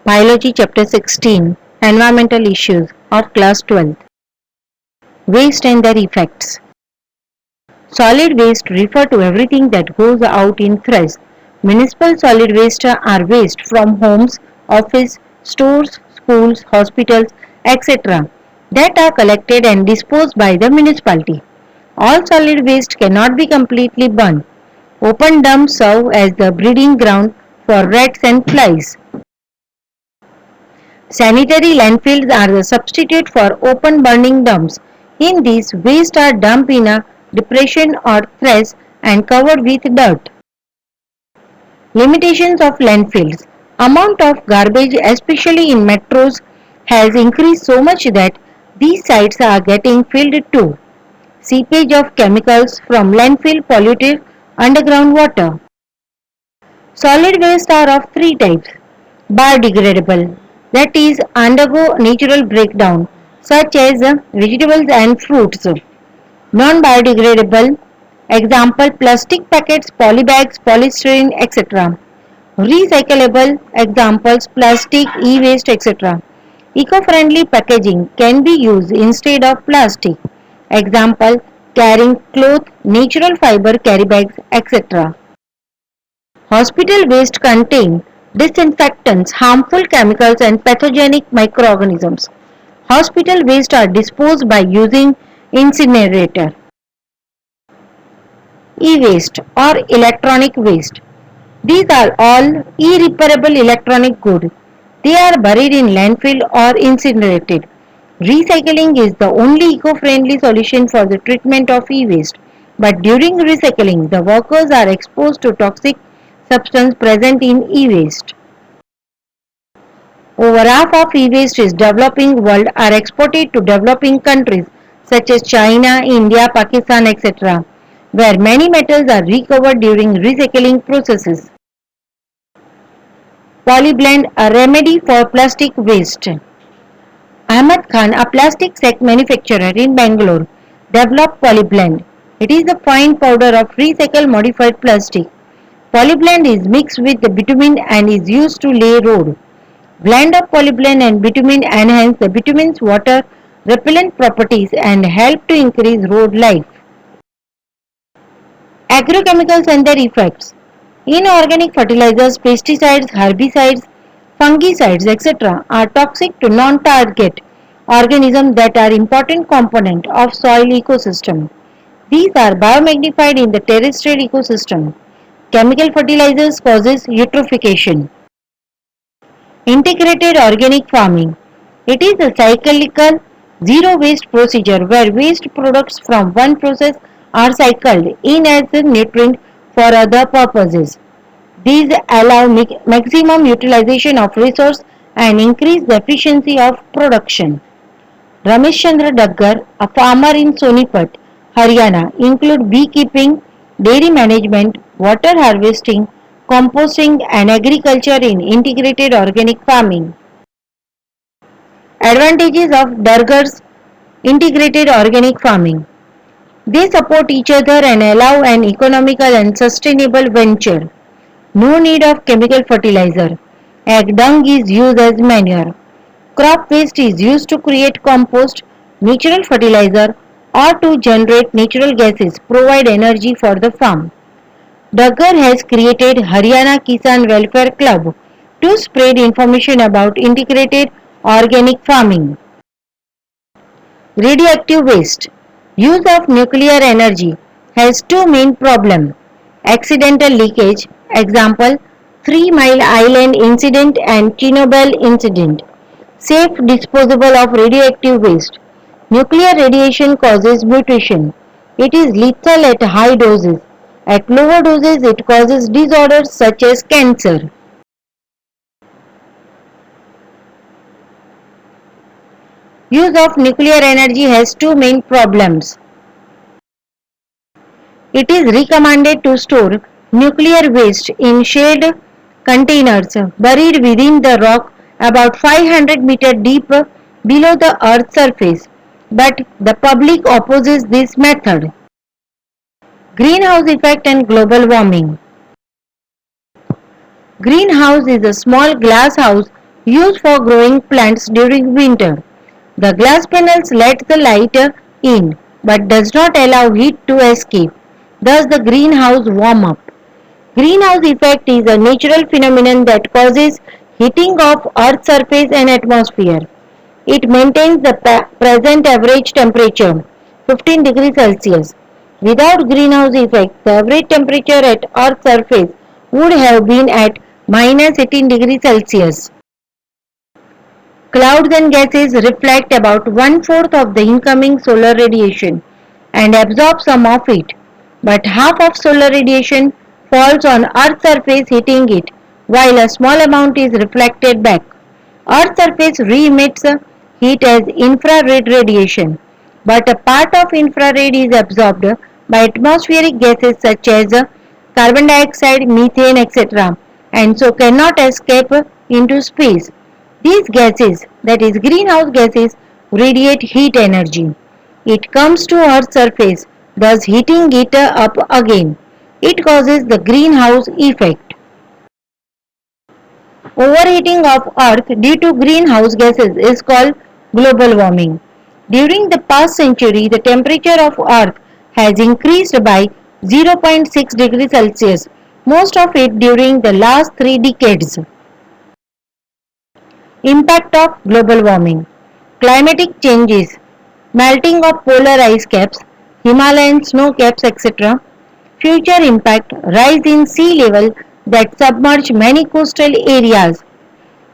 Biology Chapter 16 Environmental Issues of Class 12 Waste and their Effects. Solid waste refer to everything that goes out in trash. Municipal solid waste are waste from homes, office, stores, schools, hospitals, etc. that are collected and disposed by the municipality. All solid waste cannot be completely burned. Open dumps serve as the breeding ground for rats and flies. Sanitary landfills are the substitute for open burning dumps. In these, waste are dumped in a depression or trash and covered with dirt. Limitations of landfills. Amount of garbage, especially in metros, has increased so much that these sites are getting filled too. Seepage of chemicals from landfill polluted underground water. Solid waste are of three types. Biodegradable, that is, undergo natural breakdown, such as vegetables and fruits. Non-biodegradable, example plastic packets, polybags, polystyrene, etc. Recyclable, examples plastic, e-waste, etc. Eco-friendly packaging can be used instead of plastic. Example, carrying cloth, natural fiber carry bags, etc. Hospital waste contain disinfectants, harmful chemicals and pathogenic microorganisms. Hospital waste are disposed by using incinerator. E-waste or electronic waste. These are all irreparable electronic goods. They are buried in landfill or incinerated. Recycling is the only eco-friendly solution for the treatment of e-waste. But during recycling, the workers are exposed to toxic substance present in e-waste. Over half of e-waste in developing world are exported to developing countries such as China, India, Pakistan, etc., where many metals are recovered during recycling processes. Polyblend, a remedy for plastic waste. Ahmed Khan, a plastic sack manufacturer in Bangalore, developed Polyblend. It is a fine powder of recycled modified plastic. Polyblend is mixed with the bitumen and is used to lay road. Blend of polyblend and bitumen enhance the bitumen's water repellent properties and help to increase road life. Agrochemicals and their effects. Inorganic fertilizers, pesticides, herbicides, fungicides, etc. are toxic to non-target organisms that are important component of soil ecosystem. These are biomagnified in the terrestrial ecosystem. Chemical fertilizers causes eutrophication. Integrated organic farming. It is a cyclical zero waste procedure where waste products from one process are cycled in as a nutrient for other purposes. These allow maximum utilization of resource and increase the efficiency of production. Ramesh Chandra Daggar, a farmer in Sonipat, Haryana, include beekeeping, dairy management, water harvesting, composting and agriculture in integrated organic farming. Advantages of Daggar's integrated organic farming. They support each other and allow an economical and sustainable venture. No need of chemical fertilizer. Egg dung is used as manure. Crop waste is used to create compost, natural fertilizer, or to generate natural gases, provide energy for the farm. Daggar has created Haryana Kisan Welfare Club to spread information about integrated organic farming. Radioactive waste. Use of nuclear energy has two main problems. Accidental leakage, example 3 Mile Island incident and Chernobyl incident. Safe disposal of radioactive waste. Nuclear radiation causes mutation. It is lethal at high doses. At lower doses, it causes disorders such as cancer. Use of nuclear energy has two main problems. It is recommended to store nuclear waste in shade containers buried within the rock about 500 meters deep below the earth's surface, but the public opposes this method. Greenhouse effect and global warming. Greenhouse is a small glass house used for growing plants during winter. The glass panels let the light in but does not allow heat to escape. Thus the greenhouse warm up. Greenhouse effect is a natural phenomenon that causes heating of Earth's surface and atmosphere. It maintains the present average temperature 15 degrees Celsius. Without greenhouse effect, the average temperature at Earth's surface would have been at minus 18 degrees Celsius. Clouds and gases reflect about one-fourth of the incoming solar radiation and absorb some of it, but half of solar radiation falls on Earth's surface hitting it, while a small amount is reflected back. Earth's surface re-emits heat as infrared radiation, but a part of infrared is absorbed by atmospheric gases such as carbon dioxide, methane, etc., and so cannot escape into space. These gases, that is greenhouse gases, radiate heat energy. It comes to Earth's surface, thus heating it up again. It causes the greenhouse effect. Overheating of Earth due to greenhouse gases is called global warming. During the past century, the temperature of Earth has increased by 0.6 degrees Celsius, most of it during the last 3 decades. Impact of global warming. Climatic changes, melting of polar ice caps, Himalayan snow caps, etc. Future impact, rise in sea level that submerge many coastal areas.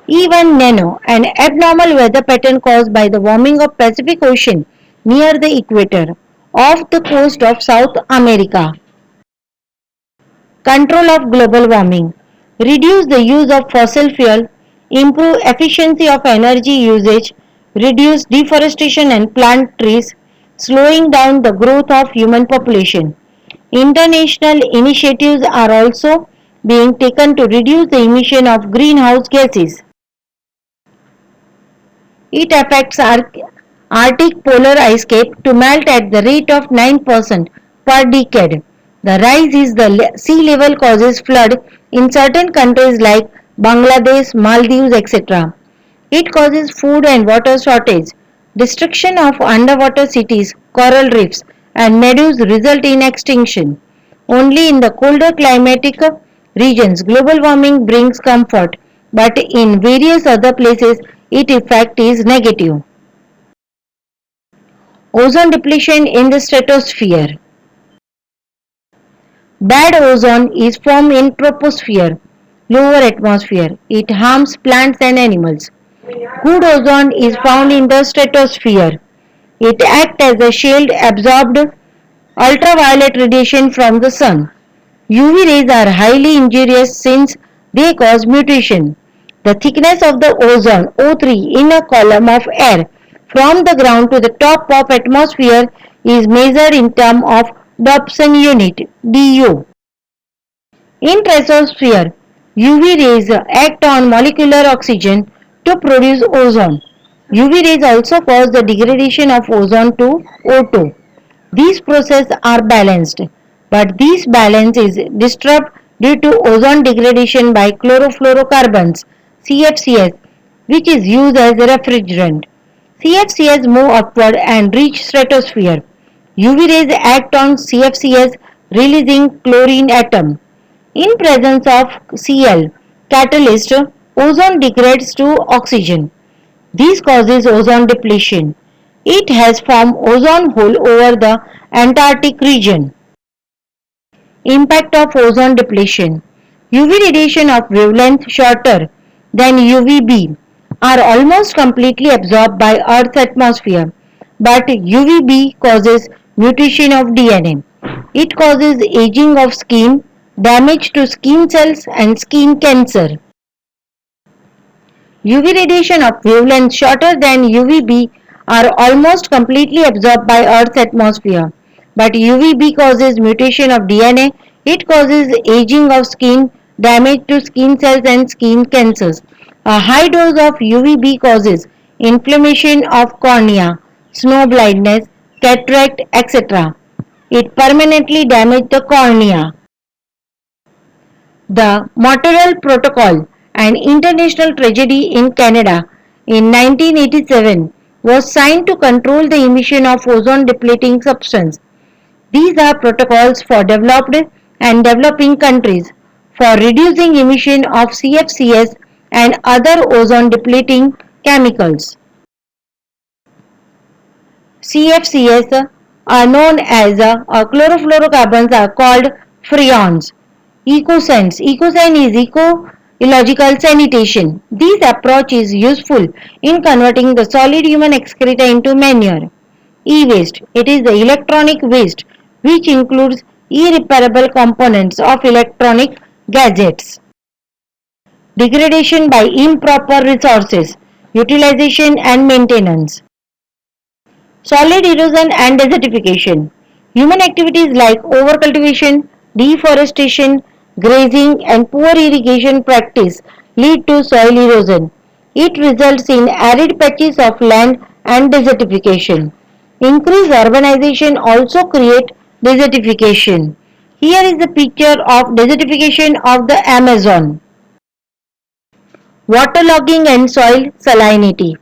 Even Nano, an abnormal weather pattern caused by the warming of Pacific Ocean near the equator off the coast of South America. Control of global warming. Reduce the use of fossil fuel, improve efficiency of energy usage, reduce deforestation and plant trees, slowing down the growth of human population. International initiatives are also being taken to reduce the emission of greenhouse gases. It affects Arctic polar ice cap to melt at the rate of 9% per decade. The rise in the sea level causes flood in certain countries like Bangladesh, Maldives, etc. It causes food and water shortage. Destruction of underwater cities, coral reefs, and meadows result in extinction. Only in the colder climatic regions global warming brings comfort, but in various other places its effect is negative. Ozone depletion in the stratosphere. Bad ozone is formed in troposphere, lower atmosphere. It harms plants and animals. Good ozone is found in the stratosphere. It acts as a shield absorbed ultraviolet radiation from the sun. UV rays are highly injurious since they cause mutation. The thickness of the ozone O3 in a column of air from the ground to the top of atmosphere is measured in terms of Dobson unit (DU). In troposphere, UV rays act on molecular oxygen to produce ozone. UV rays also cause the degradation of ozone to O2. These processes are balanced, but this balance is disturbed due to ozone degradation by chlorofluorocarbons (CFCs), which is used as a refrigerant. CFCs move upward and reach stratosphere. UV rays act on CFCs releasing chlorine atom. In presence of Cl catalyst, ozone degrades to oxygen. This causes ozone depletion. It has formed ozone hole over the Antarctic region. Impact of ozone depletion. UV radiation of wavelength shorter than UVB are almost completely absorbed by Earth's atmosphere, but UVB causes mutation of DNA. It causes aging of skin, damage to skin cells and skin cancer. UV radiation of wavelength shorter than UVB are almost completely absorbed by Earth's atmosphere, but UVB causes mutation of DNA. It causes aging of skin, damage to skin cells and skin cancers. A high dose of UVB causes inflammation of cornea, snow blindness, cataract, etc. It permanently damages the cornea. The Montreal Protocol an international tragedy in Canada in 1987 was signed to control the emission of ozone depleting substance. These are protocols for developed and developing countries for reducing emission of CFCs and other ozone depleting chemicals. CFCs are known as chlorofluorocarbons are called freons. Ecocide is ecological sanitation. This approach is useful in converting the solid human excreta into manure. E-waste. It is the electronic waste which includes irreparable components of electronic gadgets. Degradation by improper resources, utilization and maintenance. Solid erosion and desertification. Human activities like overcultivation, deforestation, grazing and poor irrigation practice lead to soil erosion. It results in arid patches of land and desertification. Increased urbanization also creates desertification. Here is a picture of desertification of the Amazon. Waterlogging and soil salinity.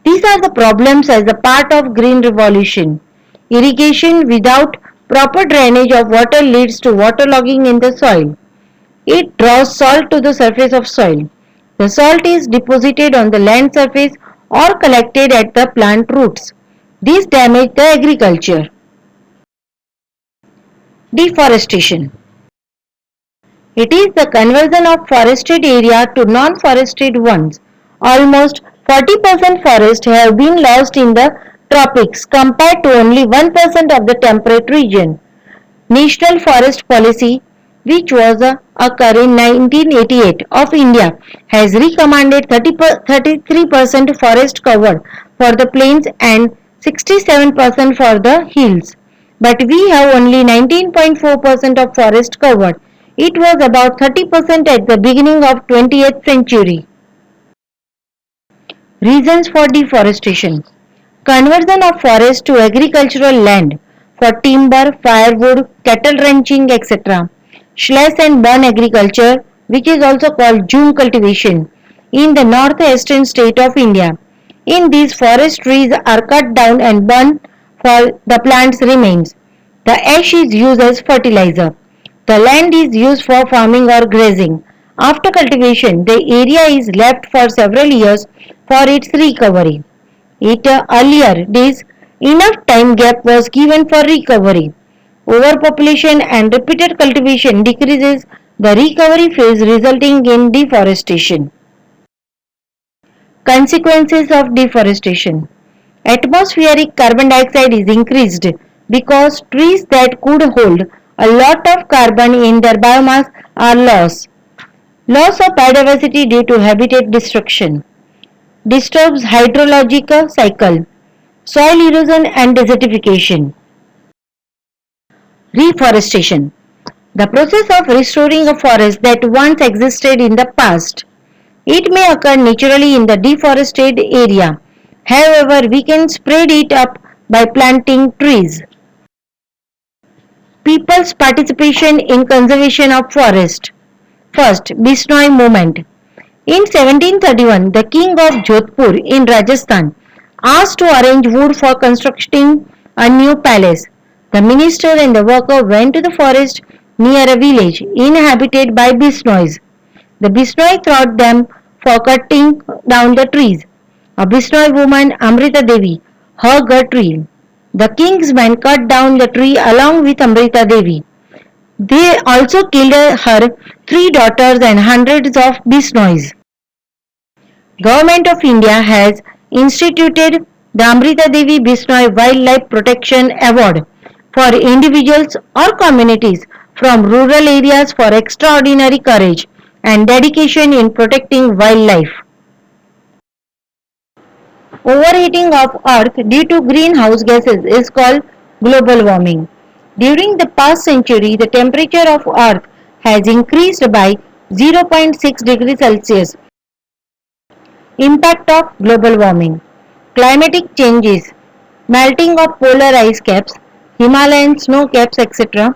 These are the problems as a part of green revolution. Irrigation without proper drainage of water leads to waterlogging in the soil. It draws salt to the surface of soil. The salt is deposited on the land surface or collected at the plant roots. This damages the agriculture. Deforestation. It is the conversion of forested area to non-forested ones. Almost 40% forests have been lost in the tropics compared to only 1% of the temperate region. National Forest Policy, which was occurred in 1988 of India, has recommended 33% forest cover for the plains and 67% for the hills. But we have only 19.4% of forest covered. It was about 30% at the beginning of 20th century. Reasons for deforestation. Conversion of forest to agricultural land for timber, firewood, cattle ranching, etc. Slash and burn agriculture, which is also called Jhum cultivation, in the northeastern state of India. In these, forest trees are cut down and burned for the plant's remains. The ash is used as fertilizer. The land is used for farming or grazing. After cultivation, the area is left for several years for its recovery. Earlier days, enough time gap was given for recovery. Overpopulation and repeated cultivation decreases the recovery phase, resulting in deforestation. Consequences of deforestation. Atmospheric carbon dioxide is increased because trees that could hold a lot of carbon in their biomass are lost. Loss of biodiversity due to habitat destruction. Disturbs hydrological cycle. Soil erosion and desertification. Reforestation. The process of restoring a forest that once existed in the past. It may occur naturally in the deforested area. However, we can speed it up by planting trees. People's participation in conservation of forest. First, Bishnoi movement. In 1731, the king of Jodhpur in Rajasthan asked to arrange wood for constructing a new palace. The minister and the worker went to the forest near a village inhabited by Bishnois. The Bishnoi taught them for cutting down the trees. A Bishnoi woman, Amrita Devi, hugged a tree. The king's men cut down the tree along with Amrita Devi. They also killed her 3 daughters and hundreds of Bishnois. Government of India has instituted the Amrita Devi Bishnoi Wildlife Protection Award for individuals or communities from rural areas for extraordinary courage and dedication in protecting wildlife. Overheating of Earth due to greenhouse gases is called global warming. During the past century, the temperature of Earth has increased by 0.6 degrees Celsius. Impact of global warming. Climatic changes, melting of polar ice caps, Himalayan snow caps, etc.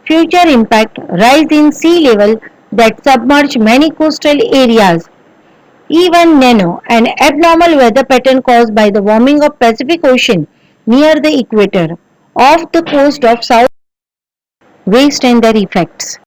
Future impact, rise in sea level that submerge many coastal areas. Even nano, an abnormal weather pattern caused by the warming of Pacific Ocean near the equator, off the coast of South, waste and their effects.